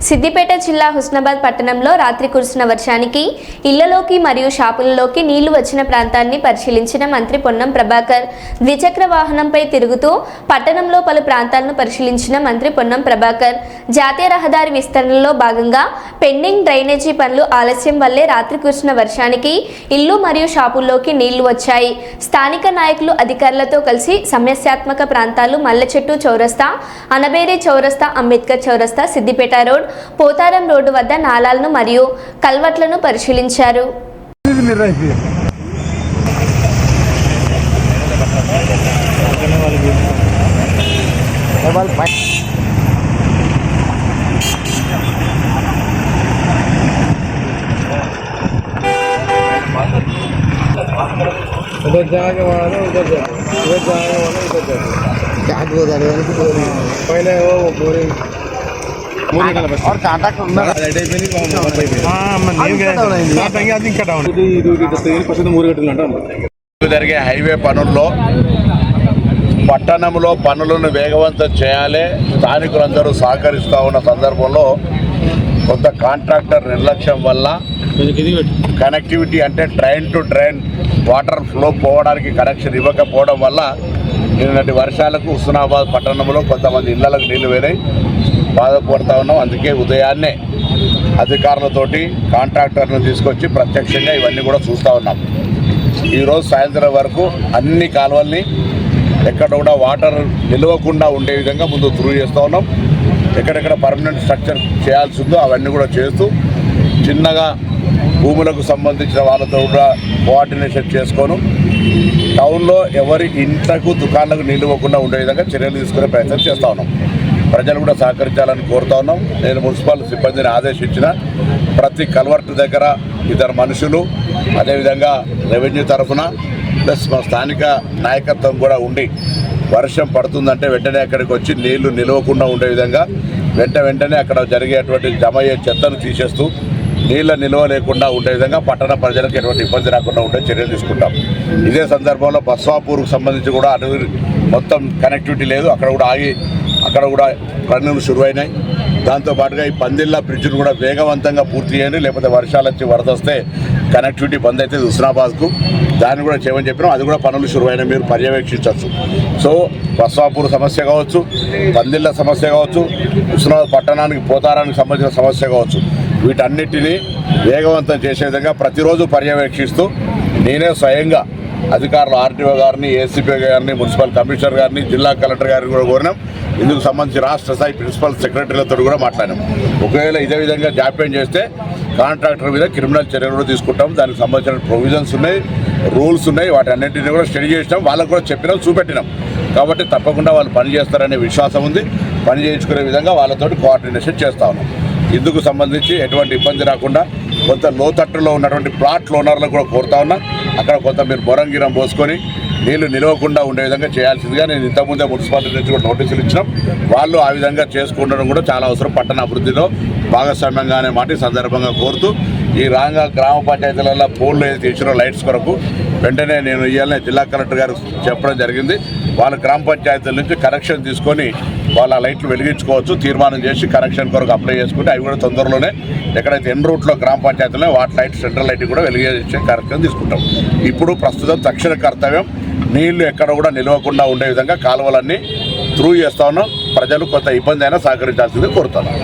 సిద్దిపేట జిల్లా హుస్నాబాద్ పట్టణంలో రాత్రి కురిసిన వర్షానికి ఇళ్లలోకి మరియు షాపులలోకి నీళ్లు వచ్చిన ప్రాంతాన్ని పరిశీలించిన మంత్రి పొన్నం ప్రభాకర్ ద్విచక్ర వాహనంపై తిరుగుతూ పట్టణంలో పలు ప్రాంతాలను పరిశీలించిన మంత్రి పొన్నం ప్రభాకర్ జాతీయ రహదారి విస్తరణలో భాగంగా పెండింగ్ డ్రైనేజీ పనులు ఆలస్యం వల్లే రాత్రి కురిసిన వర్షానికి ఇల్లు మరియు షాపుల్లోకి నీళ్లు వచ్చాయి. స్థానిక నాయకులు అధికారులతో కలిసి సమస్యాత్మక ప్రాంతాలు మల్లచెట్టు చౌరస్తా, అనబేరి చౌరస్తా, అంబేద్కర్ చౌరస్తా, సిద్దిపేట రోడ్, పోతారం రోడ్డు వద్ద నాలాలను మరియు కల్వర్ట్లను పరిశీలించారు. उधर जाके वहाँ ना उधर जाके वहाँ ना उधर जाके क्या बोल रहे हैं पहले वो बोरिंग और कांटेक्ट उन्ना रेडी पे नहीं पाऊंगा हां मैं नहीं गया ना पेंगे आदमी कटा होने ఇది ఇది పక్కన మూరు గట్టులు అంటాం. జరిగే హైవే పనుల్లో పట్టణంలో పనులను వేగవంతం చేయాలి, స్థానికులందరూ సహకరిస్తూ ఉన్న సందర్భంలో కొంత కాంట్రాక్టర్ నిర్లక్ష్యం వల్ల కనెక్టివిటీ అంటే drain to drain water flow పోవడానికి కనెక్షన్ ఇవ్వకపోవడం వల్ల నిన్నటి వర్షాలకు హుస్నాబాద్ పట్టణంలో కొంతమంది ఇళ్లకు నీళ్లు వేరాయి, బాధపడుతూ ఉన్నాం. అందుకే ఉదయాన్నే అధికారులతోటి కాంట్రాక్టర్ను తీసుకొచ్చి ప్రత్యక్షంగా ఇవన్నీ కూడా చూస్తూ ఉన్నాం. ఈరోజు సాయంత్రం వరకు అన్ని కాలువల్ని ఎక్కడ కూడా వాటర్ నిలవకుండా ఉండే విధంగా ముందు త్రూ చేస్తూ ఉన్నాం. ఎక్కడెక్కడ పర్మనెంట్ స్ట్రక్చర్ చేయాల్సి ఉందో అవన్నీ కూడా చేస్తూ చిన్నగా భూములకు సంబంధించిన వాళ్ళతో కూడా కోఆర్డినేషన్ చేసుకొని టౌన్లో ఎవరి ఇంట్లకు దుకాణాలకు నిలవకుండా ఉండే విధంగా చర్యలు తీసుకునే ప్రయత్నం చేస్తూ ఉన్నాం. ప్రజలు కూడా సహకరించాలని కోరుతా ఉన్నాం. నేను మున్సిపల్ సిబ్బందిని ఆదేశించిన ప్రతి కల్వర్ట్ దగ్గర ఇద్దరు మనుషులు, అదేవిధంగా రెవెన్యూ తరఫున ప్లస్ మా స్థానిక నాయకత్వం కూడా ఉండి వర్షం పడుతుందంటే వెంటనే అక్కడికి వచ్చి నీళ్లు నిలవకుండా ఉండే విధంగా వెంటనే అక్కడ జరిగేటువంటి జమ అయ్యే చెత్తను తీసేస్తూ నీళ్ళ నిల్వ లేకుండా ఉండే విధంగా పట్టణ ప్రజలకు ఎటువంటి ఇబ్బంది రాకుండా ఉండే చర్యలు తీసుకుంటాం. ఇదే సందర్భంలో బస్వాపూర్కు సంబంధించి కూడా అటు మొత్తం కనెక్టివిటీ లేదు, అక్కడ కూడా పనులు శురువైనాయి. దాంతోపాటుగా ఈ పందిళ్ళ బ్రిడ్జ్ను కూడా వేగవంతంగా పూర్తి చేయండి, లేకపోతే వర్షాలు వచ్చి వరద వస్తే కనెక్టివిటీ బంద్ అవుతుంది హుస్నాబాద్కు. దాన్ని కూడా చేయమని చెప్పినాం. అది కూడా పనులు శురువైనాయి, మీరు పర్యవేక్షించవచ్చు. సో బస్వాపూర్ సమస్య కావచ్చు, పందిళ్ళ సమస్య కావచ్చు, హుస్నాబాద్ పట్టణానికి పోతారానికి సంబంధించిన సమస్య కావచ్చు, వీటన్నిటినీ వేగవంతం చేసే విధంగా ప్రతిరోజు పర్యవేక్షిస్తూ నేనే స్వయంగా అధికారులు ఆర్టీఓ గారిని, ఏసీపీ గారిని, మున్సిపల్ కమిషనర్ గారిని, జిల్లా కలెక్టర్ గారిని కూడా కోరినాం. ఇందుకు సంబంధించి రాష్ట్ర స్థాయి ప్రిన్సిపల్ సెక్రటరీలతో కూడా మాట్లాడాం. ఒకవేళ ఇదే విధంగా జాప్యం చేస్తే కాంట్రాక్టర్ మీద క్రిమినల్ చర్యలు కూడా తీసుకుంటాం. దానికి సంబంధించిన ప్రొవిజన్స్ ఉన్నాయి, రూల్స్ ఉన్నాయి, వాటి అన్నింటినీ కూడా స్టడీ చేసినాం. వాళ్ళకు కూడా చెప్పినాం, చూపెట్టినాం. కాబట్టి తప్పకుండా వాళ్ళు పని చేస్తారనే విశ్వాసం ఉంది. పని చేయించుకునే విధంగా వాళ్ళతో కోఆర్డినేషన్ చేస్తా ఉన్నాం. ఇందుకు సంబంధించి ఎటువంటి ఇబ్బంది రాకుండా కొంత లోతట్టులో ఉన్నటువంటి ప్లాట్ ఓనర్లకు కూడా కోరుతా ఉన్నా, అక్కడ కొంత మీరు బొరంగిరం పోసుకొని నీళ్లు నిలవకుండా ఉండే విధంగా చేయాల్సిందిగా నేను ఇంతకుముందే మున్సిపాలిటీ నుంచి కూడా నోటీసులు ఇచ్చినాం. వాళ్ళు ఆ విధంగా చేసుకుంటడం కూడా చాలా అవసరం పట్టణ అభివృద్ధిలో భాగస్వామ్యంగా అనే మాట ఈ సందర్భంగా కోరుతూ, ఈ రాంగా గ్రామ పంచాయతీలలో పోల్లు ఏదైతే ఇచ్చినో లైట్స్ కొరకు వెంటనే నేను ఇవాళ జిల్లా కలెక్టర్ గారు చెప్పడం జరిగింది. వాళ్ళ గ్రామ పంచాయతీల నుంచి కనెక్షన్ తీసుకొని వాళ్ళ లైట్లు వెలిగించుకోవచ్చు, తీర్మానం చేసి కనెక్షన్ కొరకు అప్లై చేసుకుంటే అవి కూడా తొందరలోనే ఎక్కడైతే ఎన్ రూట్లో గ్రామ పంచాయతీలో వాటి లైట్ సెంట్రల్ లైట్ కూడా వెలిగించే కార్యక్రమం తీసుకుంటాం. ఇప్పుడు ప్రస్తుతం తక్షణ కర్తవ్యం నీళ్లు ఎక్కడ కూడా నిలవకుండా ఉండే విధంగా కాలువలన్నీ త్రూ చేస్తా ఉన్నాం. ప్రజలు కొంత ఇబ్బంది అయినా సహకరించాల్సింది కోరుతున్నాం.